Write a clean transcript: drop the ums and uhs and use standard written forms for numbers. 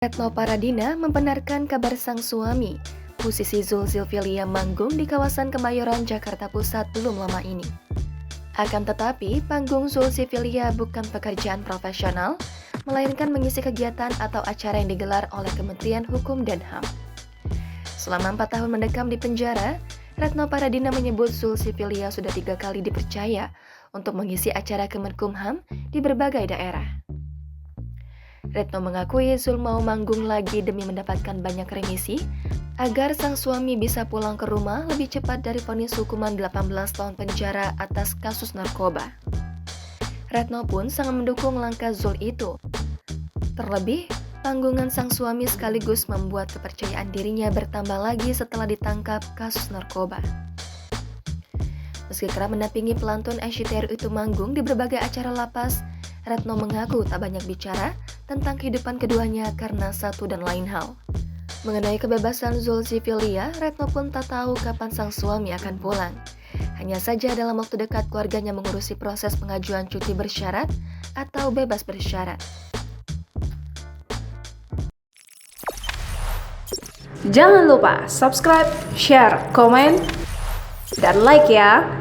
Retno Paradina membenarkan kabar sang suami, musisi Zul Zilfilia manggung di kawasan Kemayoran, Jakarta Pusat belum lama ini. Akan tetapi, panggung Zul Zilfilia bukan pekerjaan profesional, melainkan mengisi kegiatan atau acara yang digelar oleh Kementerian Hukum dan HAM. Selama 4 tahun mendekam di penjara, Retno Paradina menyebut Zul Zilfilia sudah 3 kali dipercaya untuk mengisi acara Kemenkumham di berbagai daerah. Retno mengakui Zul mau manggung lagi demi mendapatkan banyak remisi agar sang suami bisa pulang ke rumah lebih cepat dari vonis hukuman 18 tahun penjara atas kasus narkoba. Retno pun sangat mendukung langkah Zul itu. Terlebih, tanggungan sang suami sekaligus membuat kepercayaan dirinya bertambah lagi setelah ditangkap kasus narkoba. Meski kerap mendampingi pelantun SCTRI itu manggung di berbagai acara lapas, Retno mengaku tak banyak bicara tentang kehidupan keduanya karena satu dan lain hal. Mengenai kebebasan Zul Zilfilia, Retno pun tak tahu kapan sang suami akan pulang. Hanya saja dalam waktu dekat keluarganya mengurusi proses pengajuan cuti bersyarat atau bebas bersyarat. Jangan lupa subscribe, share, komen, dan like ya!